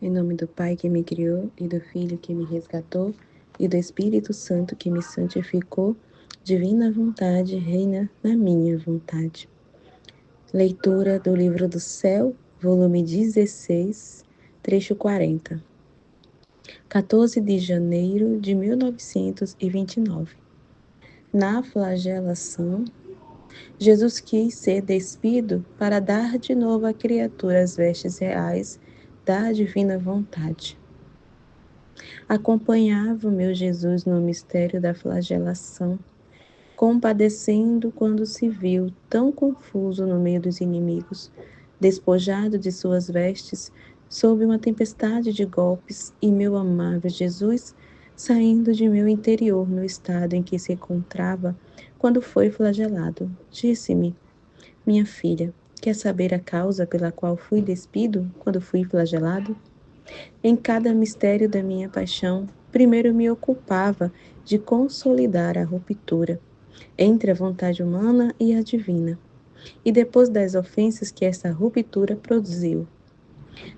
Em nome do Pai que me criou, e do Filho que me resgatou, e do Espírito Santo que me santificou, divina vontade reina na minha vontade. Leitura do Livro do Céu, volume 16, trecho 40. 14 de janeiro de 1929. Na flagelação, Jesus quis ser despido para dar de novo à criatura as vestes reais da divina vontade. Acompanhava o meu Jesus no mistério da flagelação, compadecendo quando se viu tão confuso no meio dos inimigos, despojado de suas vestes, sob uma tempestade de golpes, e meu amável Jesus saindo de meu interior no estado em que se encontrava quando foi flagelado, disse-me: minha filha, quer saber a causa pela qual fui despido quando fui flagelado? Em cada mistério da minha paixão, primeiro me ocupava de consolidar a ruptura entre a vontade humana e a divina, e depois das ofensas que essa ruptura produziu.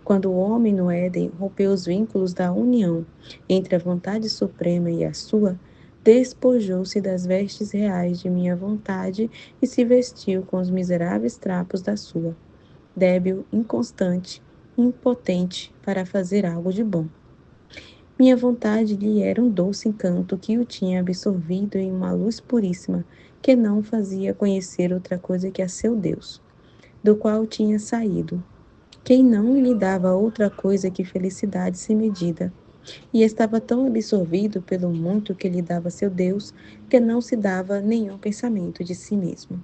Quando o homem no Éden rompeu os vínculos da união entre a vontade suprema e a sua, despojou-se das vestes reais de minha vontade e se vestiu com os miseráveis trapos da sua, débil, inconstante, impotente para fazer algo de bom. Minha vontade lhe era um doce encanto que o tinha absorvido em uma luz puríssima, que não fazia conhecer outra coisa que a seu Deus, do qual tinha saído, quem não lhe dava outra coisa que felicidade sem medida, e estava tão absorvido pelo muito que lhe dava seu Deus, que não se dava nenhum pensamento de si mesmo.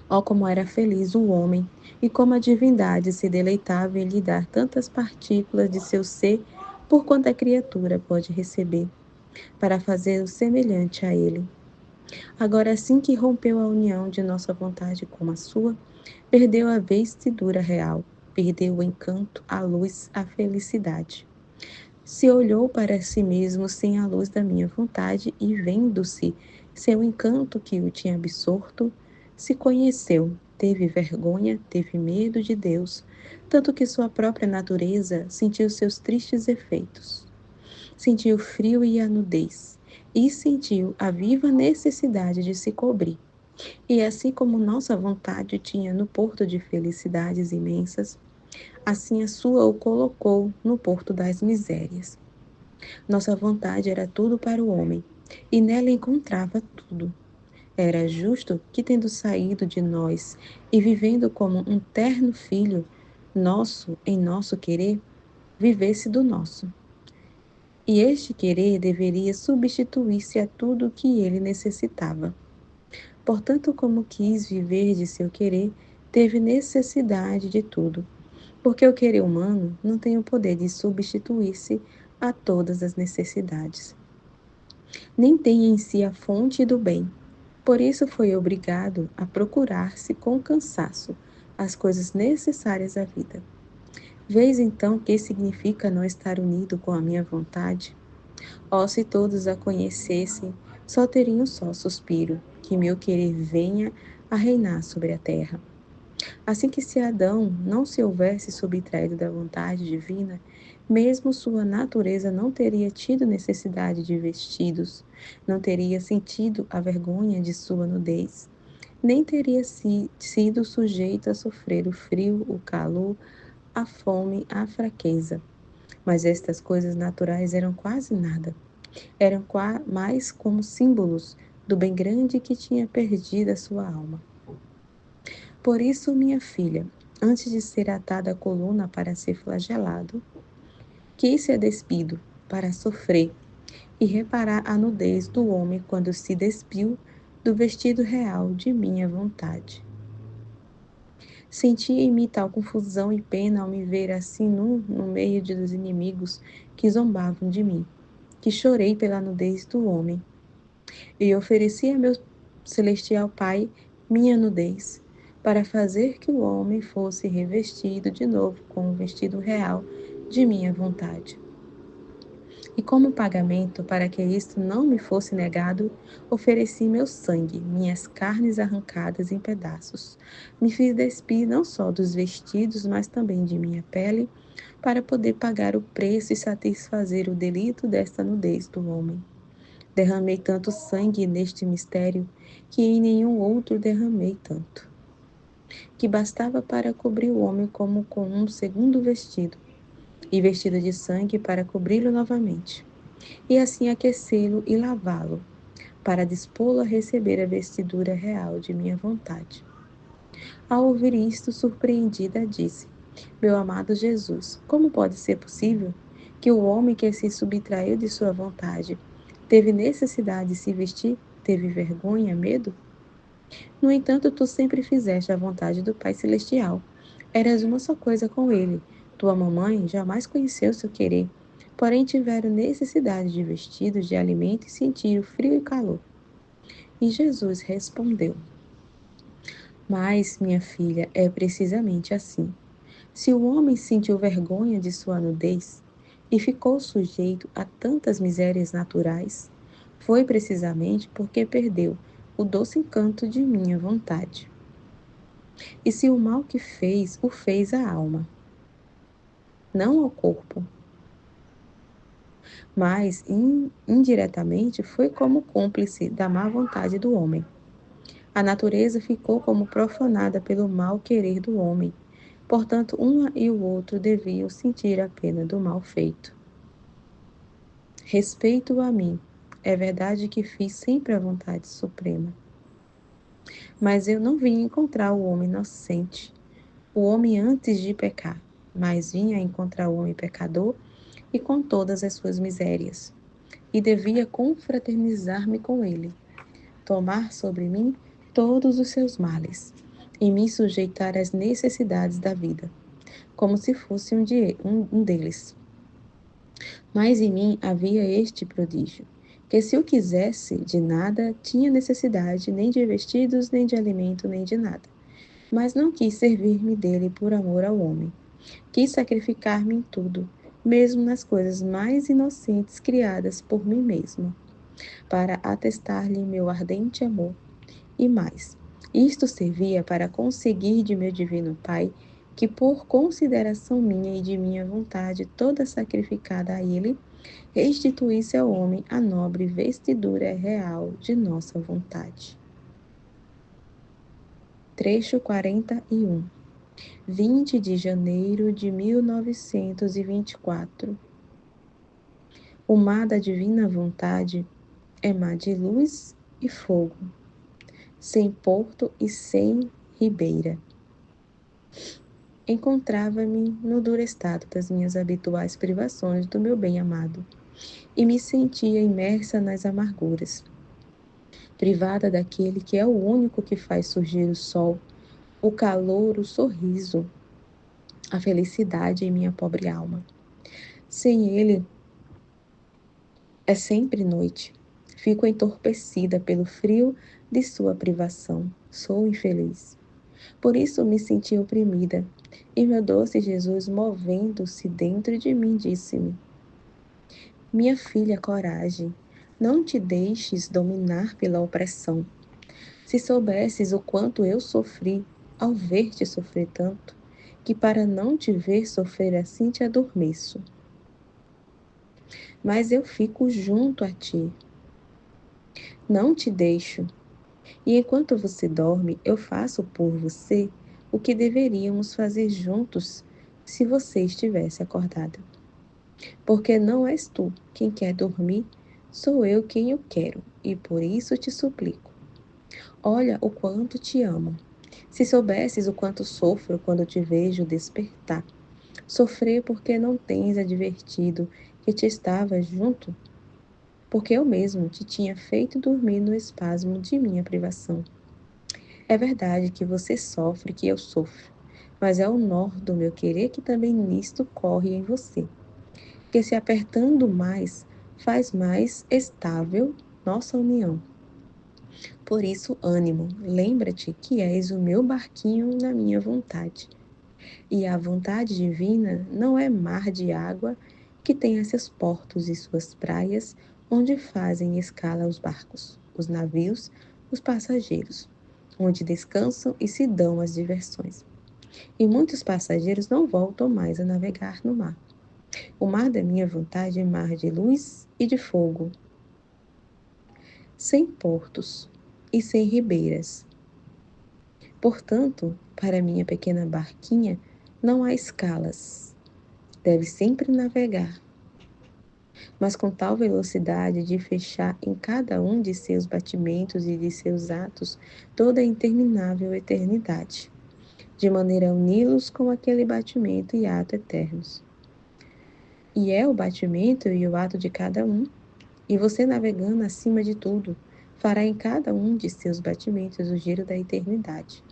Ó, como era feliz o homem, e como a divindade se deleitava em lhe dar tantas partículas de seu ser por quanto a criatura pode receber, para fazê-lo semelhante a ele. Agora, assim que rompeu a união de nossa vontade com a sua, perdeu a vestidura real, perdeu o encanto, a luz, a felicidade. Se olhou para si mesmo sem a luz da minha vontade e, vendo-se seu encanto que o tinha absorto, se conheceu, teve vergonha, teve medo de Deus, tanto que sua própria natureza sentiu seus tristes efeitos. Sentiu o frio e a nudez, e sentiu a viva necessidade de se cobrir. E assim como nossa vontade tinha no porto de felicidades imensas, assim a sua o colocou no porto das misérias. Nossa vontade era tudo para o homem, e nela encontrava tudo. Era justo que, tendo saído de nós e vivendo como um terno filho nosso em nosso querer, vivesse do nosso. E este querer deveria substituir-se a tudo o que ele necessitava. Portanto, como quis viver de seu querer, teve necessidade de tudo, porque o querer humano não tem o poder de substituir-se a todas as necessidades. Nem tem em si a fonte do bem. Por isso foi obrigado a procurar-se com cansaço as coisas necessárias à vida. Vês então o que significa não estar unido com a minha vontade? Oh, se todos a conhecessem, só teriam um só suspiro, que meu querer venha a reinar sobre a terra. Assim que se Adão não se houvesse subtraído da vontade divina, mesmo sua natureza não teria tido necessidade de vestidos, não teria sentido a vergonha de sua nudez, nem teria sido sujeito a sofrer o frio, o calor, a fome, a fraqueza. Mas estas coisas naturais eram quase nada. Eram mais como símbolos do bem grande que tinha perdido a sua alma. Por isso, minha filha, antes de ser atada à coluna para ser flagelado, quis ser despido para sofrer e reparar a nudez do homem quando se despiu do vestido real de minha vontade. Senti em mim tal confusão e pena ao me ver assim nu no meio dos inimigos que zombavam de mim, que chorei pela nudez do homem, e ofereci a meu celestial Pai minha nudez, para fazer que o homem fosse revestido de novo com o vestido real de minha vontade. E como pagamento para que isto não me fosse negado, ofereci meu sangue, minhas carnes arrancadas em pedaços. Me fiz despir não só dos vestidos, mas também de minha pele, para poder pagar o preço e satisfazer o delito desta nudez do homem. Derramei tanto sangue neste mistério, que em nenhum outro derramei tanto, que bastava para cobrir o homem como com um segundo vestido, e vestido de sangue para cobri-lo novamente, e assim aquecê-lo e lavá-lo, para dispô-lo a receber a vestidura real de minha vontade. Ao ouvir isto, surpreendida, disse: Meu amado Jesus, como pode ser possível que o homem que se subtraiu de sua vontade teve necessidade de se vestir, teve vergonha, medo? No entanto, tu sempre fizeste a vontade do Pai Celestial. Eras uma só coisa com ele. Tua mamãe jamais conheceu seu querer, porém tiveram necessidade de vestidos, de alimento e sentiram frio e calor. E Jesus respondeu: Mas, minha filha, é precisamente assim. Se o homem sentiu vergonha de sua nudez e ficou sujeito a tantas misérias naturais, foi precisamente porque perdeu o doce encanto de minha vontade. E se o mal que fez, o fez à alma, não ao corpo, mas indiretamente foi como cúmplice da má vontade do homem. A natureza ficou como profanada pelo mau querer do homem. Portanto, um e o outro deviam sentir a pena do mal feito. Respeito a mim. É verdade que fiz sempre a vontade suprema. Mas eu não vim encontrar o homem inocente, o homem antes de pecar, mas vim a encontrar o homem pecador e com todas as suas misérias. E devia confraternizar-me com ele, tomar sobre mim todos os seus males e me sujeitar às necessidades da vida, como se fosse um deles. Mas em mim havia este prodígio, que se o quisesse, de nada tinha necessidade, nem de vestidos, nem de alimento, nem de nada. Mas não quis servir-me dele por amor ao homem. Quis sacrificar-me em tudo, mesmo nas coisas mais inocentes criadas por mim mesmo, para atestar-lhe meu ardente amor. E mais, isto servia para conseguir de meu divino Pai que, por consideração minha e de minha vontade toda sacrificada a Ele, restituísse ao homem a nobre vestidura real de nossa vontade. Trecho 41. 20 de janeiro de 1924. O mar da divina vontade é mar de luz e fogo, sem porto e sem ribeira. Encontrava-me no duro estado das minhas habituais privações do meu bem-amado, e me sentia imersa nas amarguras, privada daquele que é o único que faz surgir o sol, o calor, o sorriso, a felicidade em minha pobre alma. Sem ele, é sempre noite. Fico entorpecida pelo frio de sua privação. Sou infeliz. Por isso me senti oprimida. E meu doce Jesus, movendo-se dentro de mim, disse-me: Minha filha, coragem. Não te deixes dominar pela opressão. Se soubesses o quanto eu sofri ao ver-te sofrer tanto, que para não te ver sofrer assim te adormeço. Mas eu fico junto a ti. Não te deixo. E enquanto você dorme, eu faço por você o que deveríamos fazer juntos se você estivesse acordada. Porque não és tu quem quer dormir, sou eu quem eu quero, e por isso te suplico. Olha o quanto te amo. Se soubesses o quanto sofro quando te vejo despertar, sofrer porque não tens advertido que te estava junto, porque eu mesmo te tinha feito dormir no espasmo de minha privação. É verdade que você sofre, que eu sofro, mas é o nó do meu querer que também nisto corre em você, que se apertando mais, faz mais estável nossa união. Por isso, ânimo, lembra-te que és o meu barquinho na minha vontade. E a vontade divina não é mar de água que tem seus portos e suas praias, onde fazem escala os barcos, os navios, os passageiros, onde descansam e se dão as diversões. E muitos passageiros não voltam mais a navegar no mar. O mar da minha vontade é mar de luz e de fogo, sem portos e sem ribeiras. Portanto, para minha pequena barquinha não há escalas. Deve sempre navegar, mas com tal velocidade de fechar em cada um de seus batimentos e de seus atos toda a interminável eternidade, de maneira a uni-los com aquele batimento e ato eternos. E é o batimento e o ato de cada um, e você navegando acima de tudo, fará em cada um de seus batimentos o giro da eternidade.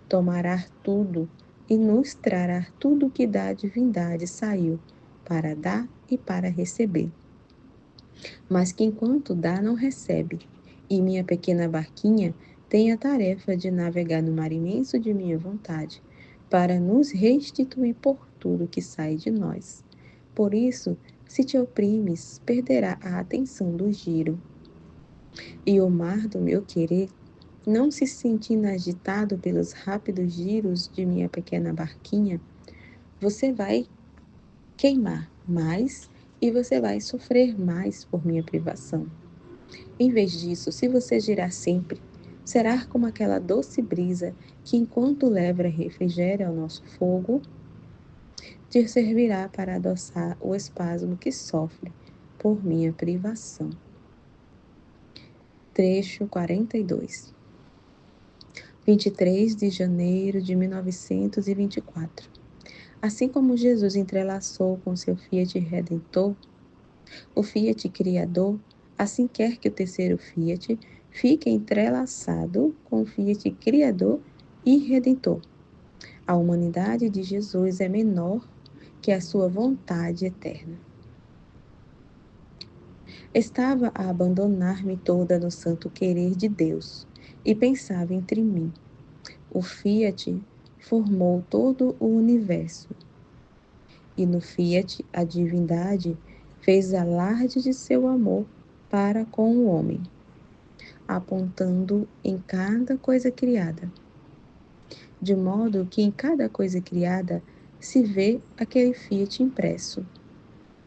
Tomará tudo e nos trará tudo que da divindade saiu, para dar e para receber. Mas que enquanto dá, não recebe. E minha pequena barquinha tem a tarefa de navegar no mar imenso de minha vontade, para nos restituir por tudo que sai de nós. Por isso, se te oprimes, perderá a atenção do giro. E o mar do meu querer, não se sentindo agitado pelos rápidos giros de minha pequena barquinha, você vai queimar mais e você vai sofrer mais por minha privação. Em vez disso, se você girar sempre, será como aquela doce brisa que, enquanto leva refrigério ao nosso fogo, te servirá para adoçar o espasmo que sofre por minha privação. Trecho 42. 23 de janeiro de 1924. Assim como Jesus entrelaçou com seu Fiat Redentor, o Fiat Criador, assim quer que o terceiro Fiat fique entrelaçado com o Fiat Criador e Redentor. A humanidade de Jesus é menor que a sua vontade eterna. Estava a abandonar-me toda no santo querer de Deus e pensava entre mim. O Fiat formou todo o universo e no Fiat a divindade fez alarde de seu amor para com o homem, apontando em cada coisa criada, de modo que em cada coisa criada se vê aquele Fiat impresso,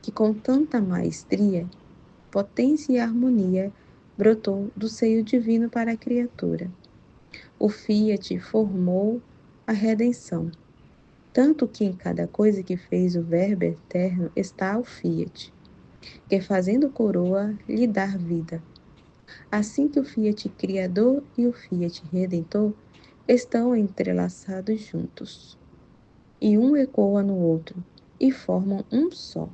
que com tanta maestria, potência e harmonia brotou do seio divino para a criatura. O Fiat formou a redenção, tanto que em cada coisa que fez o Verbo eterno está o Fiat, que fazendo coroa lhe dar vida. Assim que o Fiat Criador e o Fiat Redentor estão entrelaçados juntos, e um ecoa no outro, e formam um só.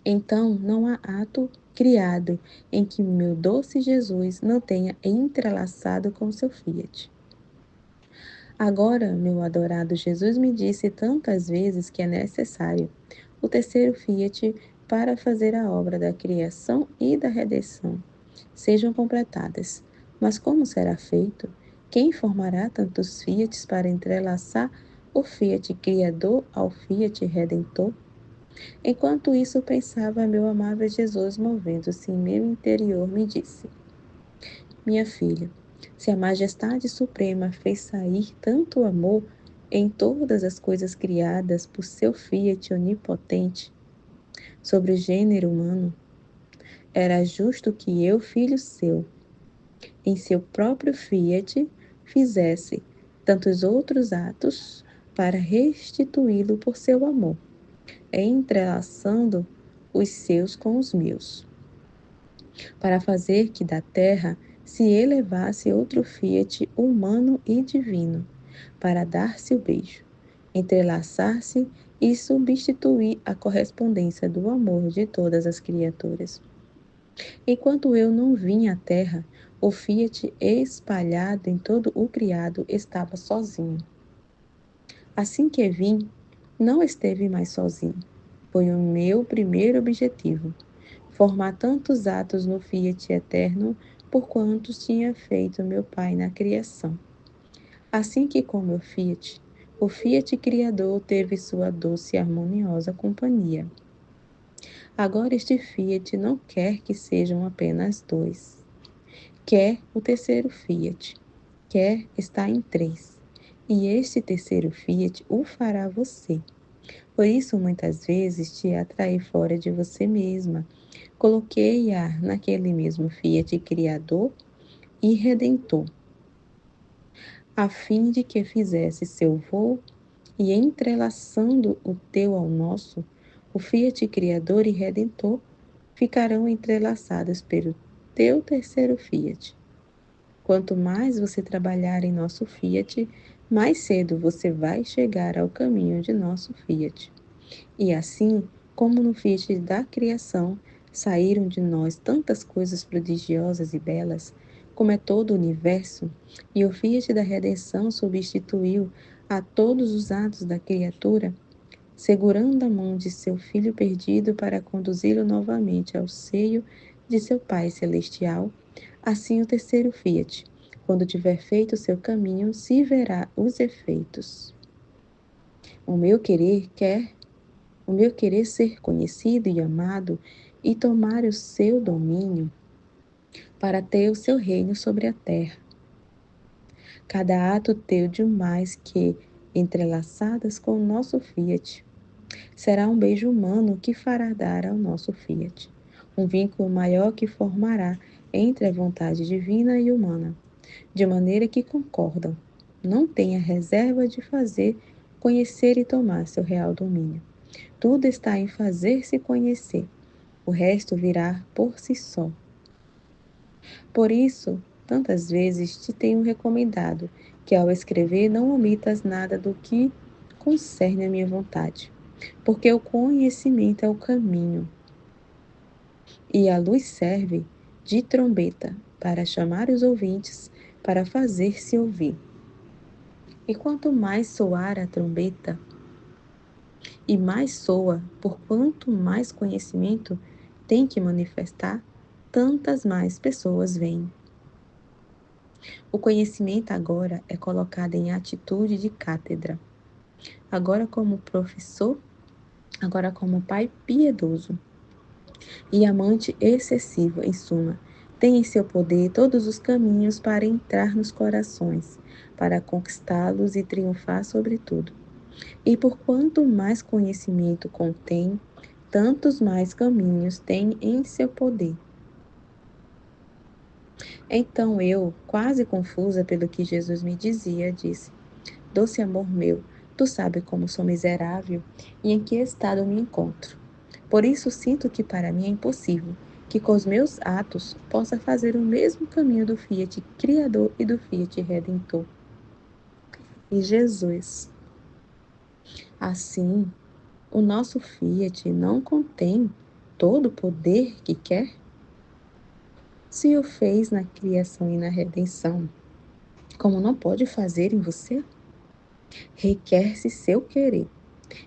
Então não há ato criado em que meu doce Jesus não tenha entrelaçado com seu Fiat. Agora, meu adorado Jesus me disse tantas vezes que é necessário o terceiro Fiat para fazer a obra da criação e da redenção sejam completadas. Mas como será feito? Quem formará tantos Fiats para entrelaçar o Fiat Criador ao Fiat Redentor? Enquanto isso pensava, meu amável Jesus, movendo-se em meu interior, me disse: Minha filha, se a Majestade Suprema fez sair tanto amor em todas as coisas criadas por seu Fiat onipotente sobre o gênero humano, era justo que eu, filho seu, em seu próprio Fiat, fizesse tantos outros atos para restituí-lo por seu amor, entrelaçando os seus com os meus, para fazer que da terra se elevasse outro Fiat humano e divino, para dar-se o beijo, entrelaçar-se e substituir a correspondência do amor de todas as criaturas. Enquanto eu não vim à terra, o Fiat espalhado em todo o criado estava sozinho. Assim que vim, não esteve mais sozinho. Foi o meu primeiro objetivo, formar tantos atos no Fiat eterno por quantos tinha feito meu Pai na criação. Assim que com meu Fiat, o Fiat Criador teve sua doce e harmoniosa companhia. Agora este Fiat não quer que sejam apenas dois. Quer o terceiro Fiat. Quer estar em três. e este terceiro fiat o fará você. Por isso, muitas vezes, te atraí fora de você mesma. Coloquei-a naquele mesmo fiat criador e redentor, a fim de que fizesse seu voo e entrelaçando o teu ao nosso, o fiat criador e redentor ficarão entrelaçados pelo teu terceiro fiat. Quanto mais você trabalhar em nosso fiat, mais cedo você vai chegar ao caminho de nosso fiat. E assim, como no fiat da criação, saíram de nós tantas coisas prodigiosas e belas, como é todo o universo, e o fiat da redenção substituiu a todos os atos da criatura, segurando a mão de seu filho perdido para conduzi-lo novamente ao seio de seu Pai celestial, assim o terceiro fiat, quando tiver feito seu caminho, se verá os efeitos. O meu querer quer O meu querer ser conhecido e amado e tomar o seu domínio para ter o seu reino sobre a terra. Cada ato teu de mais que, entrelaçadas com o nosso fiat, será um beijo humano que fará dar ao nosso fiat, um vínculo maior que formará entre a vontade divina e humana, de maneira que concordam. Não tenha reserva de fazer, conhecer e tomar seu real domínio. Tudo está em fazer-se conhecer. O resto virá por si só. Por isso, tantas vezes te tenho recomendado que ao escrever não omitas nada do que concerne a minha vontade, porque o conhecimento é o caminho, e a luz serve de trombeta para chamar os ouvintes, para fazer-se ouvir. E quanto mais soar a trombeta, e mais soa, por quanto mais conhecimento tem que manifestar, tantas mais pessoas vêm. O conhecimento agora é colocado em atitude de cátedra, agora como professor, agora como pai piedoso e amante excessivo, em suma, tem em seu poder todos os caminhos para entrar nos corações, para conquistá-los e triunfar sobre tudo. E por quanto mais conhecimento contém, tantos mais caminhos tem em seu poder. Então eu, quase confusa pelo que Jesus me dizia, disse: Doce amor meu, tu sabes como sou miserável e em que estado me encontro. Por isso sinto que para mim é impossível que com os meus atos possa fazer o mesmo caminho do Fiat Criador e do Fiat Redentor. E Jesus, assim, o nosso Fiat não contém todo o poder que quer? Se o fez na criação e na redenção, como não pode fazer em você? Requer-se seu querer,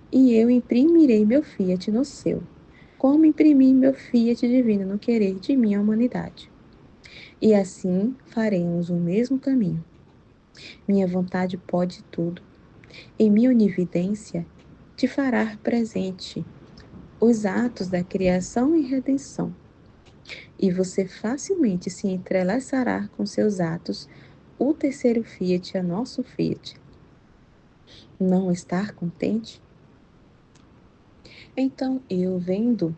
e eu imprimirei meu Fiat no seu, como imprimi meu Fiat divino no querer de minha humanidade. E assim faremos o mesmo caminho. Minha vontade pode tudo. Em minha onividência, te fará presente os atos da criação e redenção, e você facilmente se entrelaçará com seus atos, o terceiro Fiat é nosso Fiat. Não estar contente? Então eu, vendo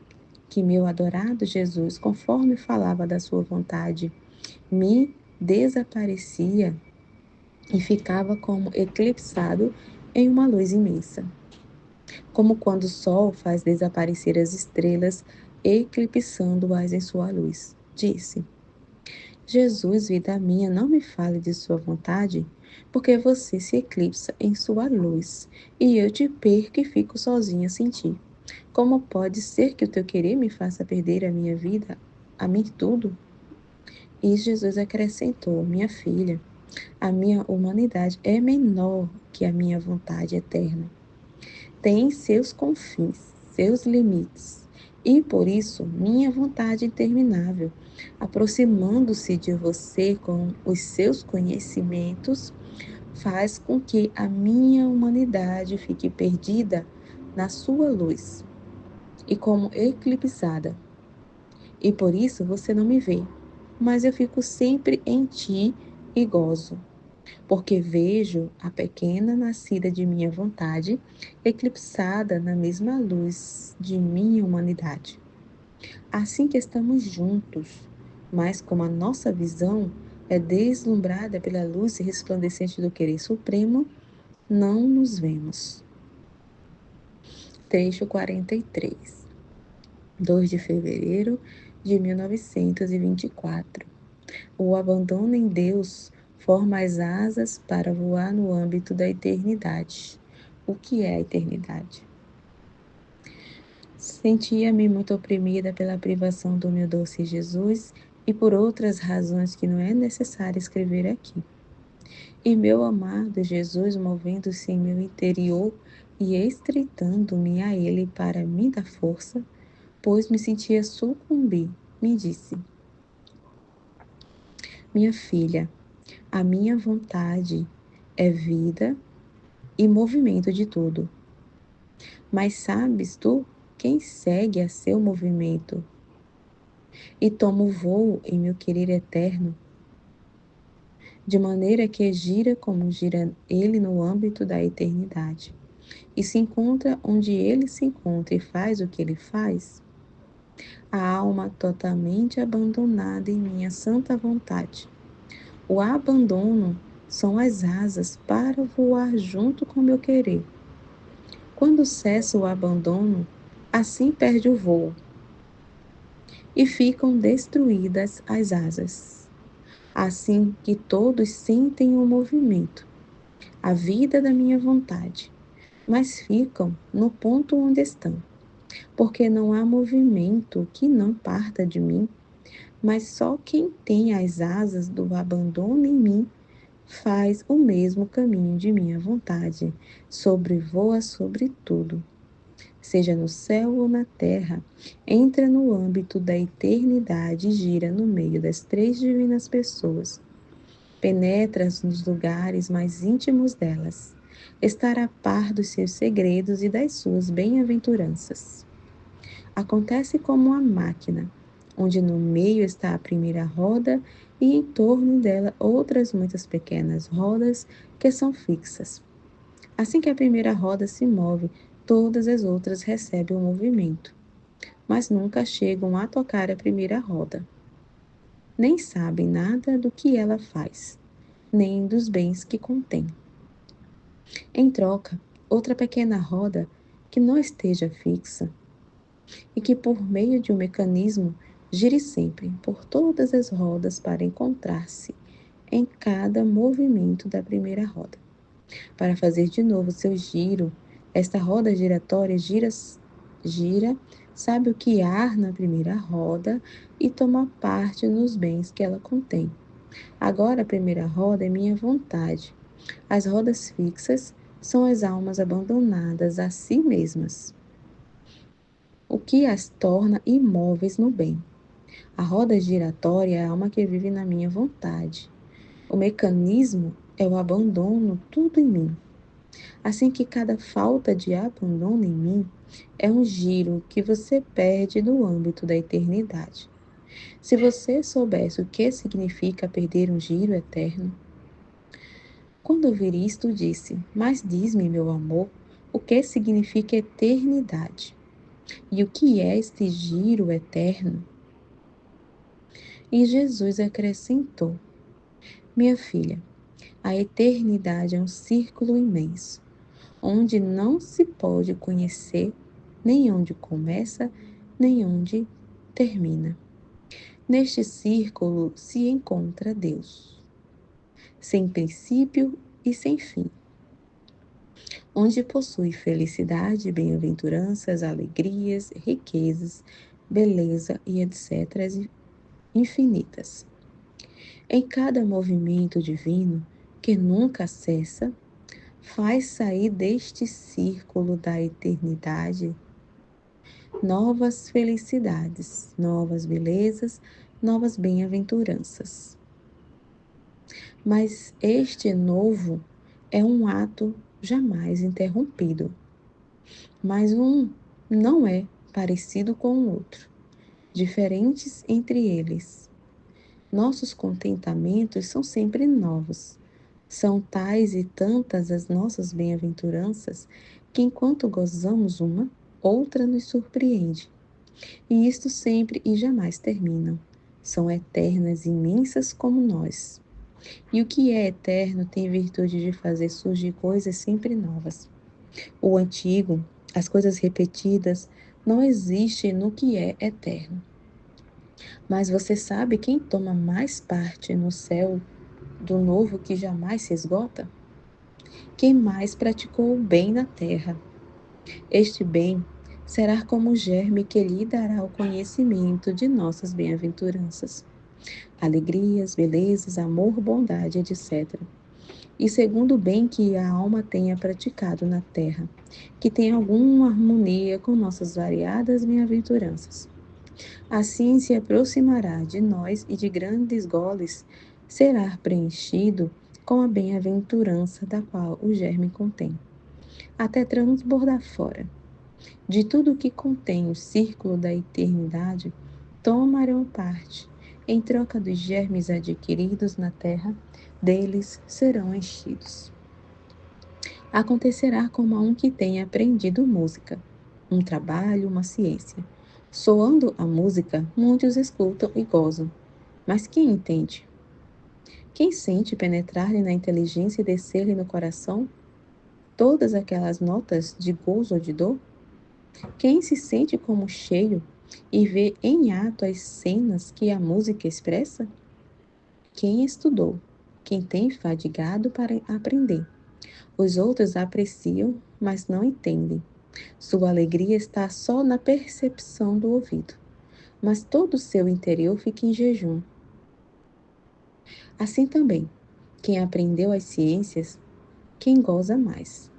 que meu adorado Jesus, conforme falava da sua vontade, me desaparecia e ficava como eclipsado em uma luz imensa, como quando o sol faz desaparecer as estrelas, eclipsando-as em sua luz. Disse: Jesus, vida minha, não me fale de sua vontade, porque você se eclipsa em sua luz, e eu te perco e fico sozinha sem ti. Como pode ser que o teu querer me faça perder a minha vida, a mim tudo? E Jesus acrescentou: minha filha, a minha humanidade é menor que a minha vontade eterna. Tem seus confins, seus limites, e por isso minha vontade interminável, aproximando-se de você com os seus conhecimentos, faz com que a minha humanidade fique perdida na sua luz e como eclipsada. E por isso você não me vê, mas eu fico sempre em ti e gozo. porque vejo a pequena nascida de minha vontade eclipsada na mesma luz de minha humanidade. Assim que estamos juntos, mas como a nossa visão é deslumbrada pela luz resplandecente do querer supremo, não nos vemos. Trecho 43, 2 de fevereiro de 1924. O abandono em Deus forma as asas para voar no âmbito da eternidade. O que é a eternidade? Sentia-me muito oprimida pela privação do meu doce Jesus e por outras razões que não é necessário escrever aqui. E meu amado Jesus, movendo-se em meu interior e estreitando-me a Ele para me dar força, pois me sentia sucumbir, me disse: Minha filha, a minha vontade é vida e movimento de tudo. Mas sabes tu quem segue a seu movimento e toma o voo em meu querer eterno, de maneira que gira como gira ele no âmbito da eternidade, e se encontra onde ele se encontra e faz o que ele faz? A alma totalmente abandonada em minha santa vontade. O abandono são as asas para voar junto com meu querer. Quando cessa o abandono, assim perde o voo e ficam destruídas as asas. Assim que todos sentem o movimento, a vida da minha vontade, mas ficam no ponto onde estão, porque não há movimento que não parta de mim, mas só quem tem as asas do abandono em mim faz o mesmo caminho de minha vontade, sobrevoa sobre tudo, seja no céu ou na terra, entra no âmbito da eternidade e gira no meio das três divinas pessoas, penetra nos lugares mais íntimos delas, estar a par dos seus segredos e das suas bem-aventuranças. Acontece como uma máquina, onde no meio está a primeira roda e em torno dela outras muitas pequenas rodas que são fixas. Assim que a primeira roda se move, todas as outras recebem o movimento, mas nunca chegam a tocar a primeira roda. Nem sabem nada do que ela faz, nem dos bens que contém. Em troca, outra pequena roda que não esteja fixa e que por meio de um mecanismo gire sempre por todas as rodas para encontrar-se em cada movimento da primeira roda. Para fazer de novo seu giro, esta roda giratória gira, sabe o que há na primeira roda e toma parte nos bens que ela contém. Agora a primeira roda é minha vontade. As rodas fixas são as almas abandonadas a si mesmas, o que as torna imóveis no bem. A roda giratória é a alma que vive na minha vontade. O mecanismo é o abandono tudo em mim. Assim que cada falta de abandono em mim é um giro que você perde no âmbito da eternidade. Se você soubesse o que significa perder um giro eterno, quando ouvir isto, disse: Mas diz-me, meu amor, o que significa eternidade? E o que é este giro eterno? E Jesus acrescentou: Minha filha, a eternidade é um círculo imenso, onde não se pode conhecer nem onde começa, nem onde termina. Neste círculo se encontra Deus, sem princípio e sem fim, onde possui felicidade, bem-aventuranças, alegrias, riquezas, beleza e etc. infinitas. Em cada movimento divino, que nunca cessa, faz sair deste círculo da eternidade novas felicidades, novas belezas, novas bem-aventuranças. Mas este novo é um ato jamais interrompido, mas um não é parecido com o outro, diferentes entre eles. Nossos contentamentos são sempre novos, São tais e tantas as nossas bem-aventuranças que, enquanto gozamos uma, outra nos surpreende. E isto sempre e jamais terminam. São eternas, imensas como nós. E o que é eterno tem virtude de fazer surgir coisas sempre novas. O antigo, as coisas repetidas, não existe no que é eterno. Mas você sabe quem toma mais parte no céu do novo que jamais se esgota? Quem mais praticou o bem na terra. Este bem será como o germe que lhe dará o conhecimento de nossas bem-aventuranças, alegrias, belezas, amor, bondade, etc. E segundo o bem que a alma tenha praticado na terra, que tenha alguma harmonia com nossas variadas bem-aventuranças. Assim se aproximará de nós e de grandes goles será preenchido com a bem-aventurança da qual o germe contém, até transbordar fora. De tudo o que contém o círculo da eternidade, tomarão parte, em troca dos germes adquiridos na terra, deles serão enchidos. Acontecerá como a um que tenha aprendido música, um trabalho, uma ciência. Soando a música, muitos escutam e gozam. Mas quem entende? Quem sente penetrar-lhe na inteligência e descer-lhe no coração todas aquelas notas de gozo ou de dor? Quem se sente como cheio e vê em ato as cenas que a música expressa? Quem estudou? Quem tem fadigado para aprender? Os outros apreciam, mas não entendem. Sua alegria está só na percepção do ouvido, mas todo o seu interior fica em jejum. Assim também, quem aprendeu as ciências, quem goza mais.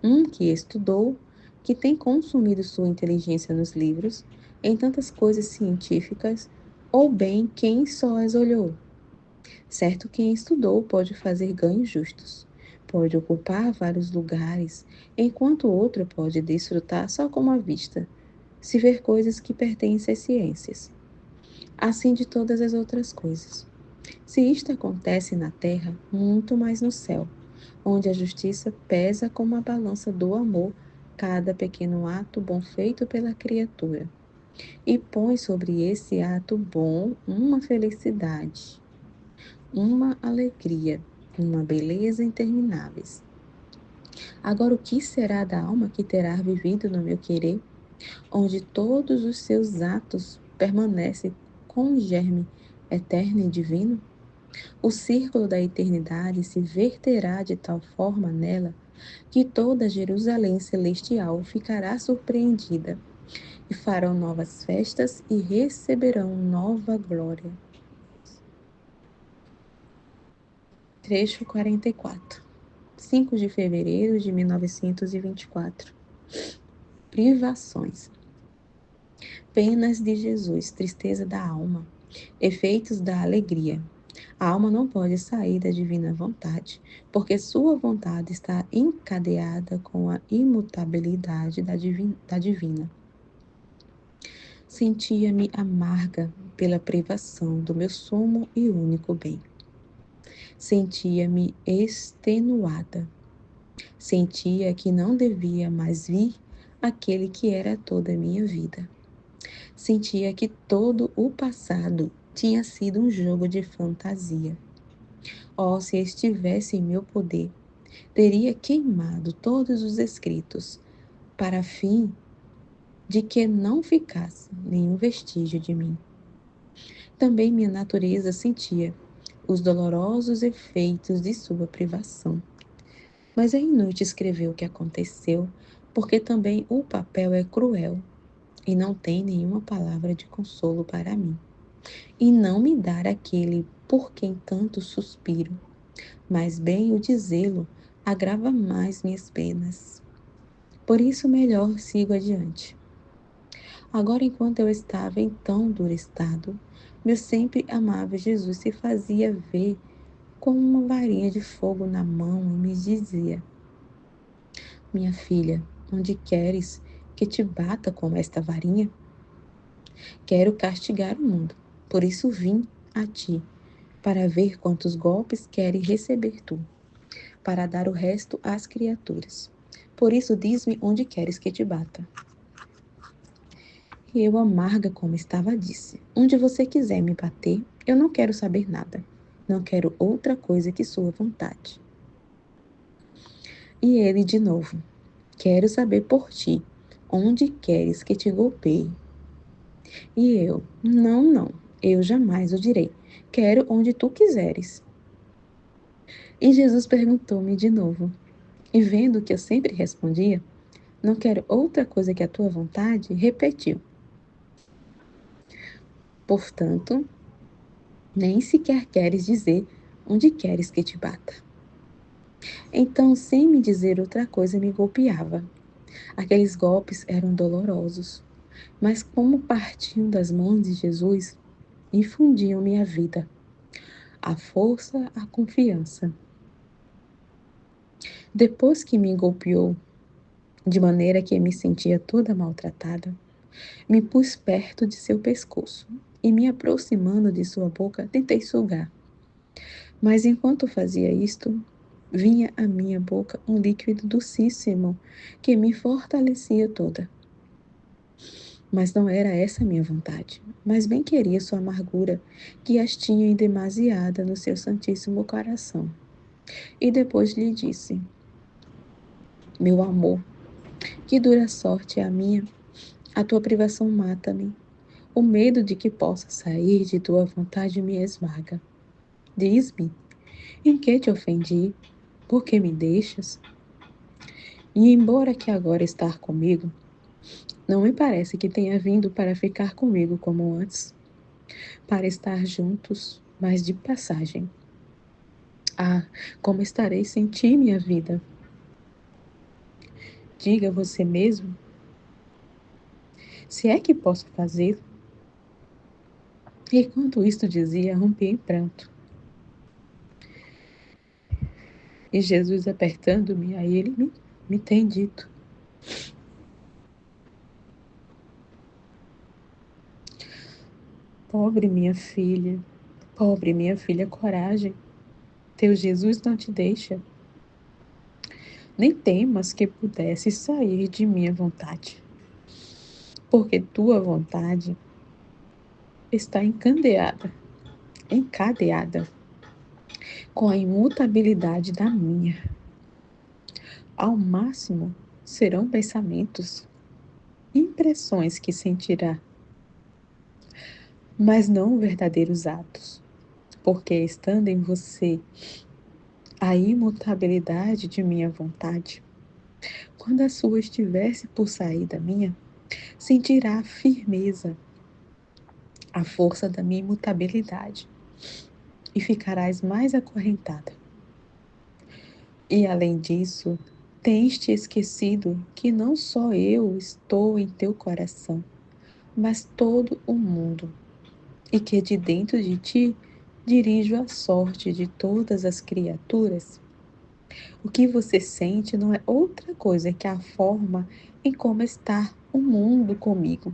Um que estudou, que tem consumido sua inteligência nos livros, em tantas coisas científicas, ou bem quem só as olhou. Certo, quem estudou pode fazer ganhos justos, pode ocupar vários lugares, enquanto outro pode desfrutar só com a vista, se ver coisas que pertencem às ciências. Assim de todas as outras coisas. Se isto acontece na terra, muito mais no céu, onde a justiça pesa como a balança do amor cada pequeno ato bom feito pela criatura, e põe sobre esse ato bom uma felicidade, uma alegria, uma beleza intermináveis. Agora, o que será da alma que terá vivido no meu querer, onde todos os seus atos permanecem com um germe eterno e divino? O círculo da eternidade se verterá de tal forma nela que toda Jerusalém celestial ficará surpreendida, e farão novas festas e receberão nova glória. Trecho 44. 5 de fevereiro de 1924. Privações. Penas de Jesus, tristeza da alma, efeitos da alegria. A alma não pode sair da divina vontade, porque sua vontade está encadeada com a imutabilidade da divina. Sentia-me amarga pela privação do meu sumo e único bem. Sentia-me extenuada. Sentia que não devia mais vir aquele que era toda a minha vida. Sentia que todo o passado tinha sido um jogo de fantasia. Oh, se estivesse em meu poder, teria queimado todos os escritos, para fim de que não ficasse nenhum vestígio de mim. Também minha natureza sentia os dolorosos efeitos de sua privação. Mas é inútil escrever o que aconteceu, porque também o papel é cruel e não tem nenhuma palavra de consolo para mim. E não me dar aquele por quem tanto suspiro, mas bem o dizê-lo agrava mais minhas penas. Por isso melhor sigo adiante. Agora, enquanto eu estava em tão duro estado, meu sempre amável Jesus se fazia ver com uma varinha de fogo na mão e me dizia: Minha filha, onde queres que te bata com esta varinha? Quero castigar o mundo, por isso vim a ti, para ver quantos golpes queres receber tu, para dar o resto às criaturas. Por isso diz-me onde queres que te bata. E eu, amarga como estava, disse: onde você quiser me bater, eu não quero saber nada. Não quero outra coisa que sua vontade. E ele de novo: quero saber por ti, onde queres que te golpeie? E eu: não, não, eu jamais o direi. Quero onde tu quiseres. E Jesus perguntou-me de novo, e vendo que eu sempre respondia: não quero outra coisa que a tua vontade, repetiu: portanto, nem sequer queres dizer onde queres que te bata. Então, sem me dizer outra coisa, me golpeava. Aqueles golpes eram dolorosos, mas como partiam das mãos de Jesus, infundiam minha vida, a força, a confiança. Depois que me golpeou, de maneira que me sentia toda maltratada, me pus perto de seu pescoço e, me aproximando de sua boca, tentei sugar. Mas enquanto fazia isto, vinha à minha boca um líquido docíssimo que me fortalecia toda. Mas não era essa a minha vontade, mas bem queria sua amargura, que as tinha em demasiada no seu santíssimo coração. E depois lhe disse: meu amor, que dura sorte é a minha, a tua privação mata-me. O medo de que possa sair de tua vontade me esmaga. Diz-me, em que te ofendi? Por que me deixas? E embora que agora estar comigo, não me parece que tenha vindo para ficar comigo como antes, para estar juntos, mas de passagem. Ah, como estarei sem ti, minha vida? Diga você mesmo, se é que posso fazer. E enquanto isto dizia, rompi em pranto. E Jesus, apertando-me, a ele me tem dito: pobre minha filha, coragem, teu Jesus não te deixa. Nem temas que pudesse sair de minha vontade, porque tua vontade está encadeada com a imutabilidade da minha. Ao máximo, serão pensamentos, impressões que sentirá, mas não verdadeiros atos, porque estando em você a imutabilidade de minha vontade, quando a sua estivesse por sair da minha, sentirá a firmeza, a força da minha imutabilidade, e ficarás mais acorrentada. E além disso, tens te esquecido que não só eu estou em teu coração, mas todo o mundo, e que de dentro de ti dirijo a sorte de todas as criaturas. O que você sente não é outra coisa que a forma em como está o mundo comigo.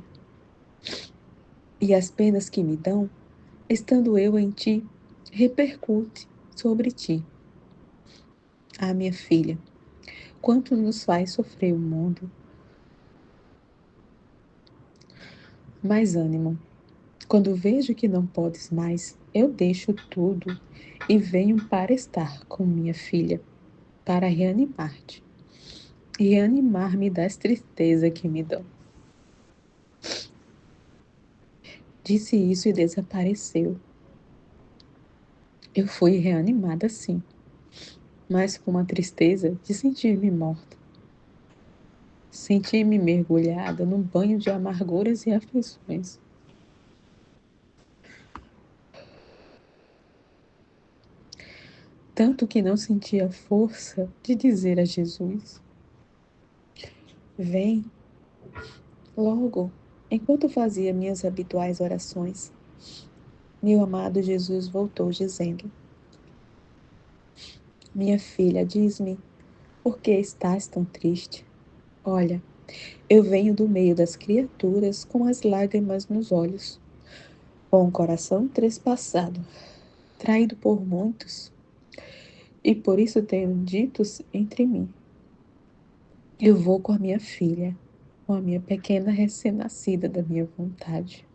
E as penas que me dão, estando eu em ti, repercute sobre ti. Ah, minha filha, quanto nos faz sofrer o mundo. Mais ânimo. Quando vejo que não podes mais, eu deixo tudo e venho para estar com minha filha, para reanimar-te e reanimar-me das tristezas que me dão. Disse isso e desapareceu. Eu fui reanimada sim, mas com uma tristeza de sentir-me morta. Senti-me mergulhada num banho de amarguras e aflições. Tanto que não sentia força de dizer a Jesus: vem. Logo, enquanto fazia minhas habituais orações, meu amado Jesus voltou dizendo: minha filha, diz-me, por que estás tão triste? Olha, eu venho do meio das criaturas com as lágrimas nos olhos, com o coração trespassado. traído por muitos, e por isso tenho ditos entre mim: eu vou com a minha filha, com a minha pequena recém-nascida da minha vontade,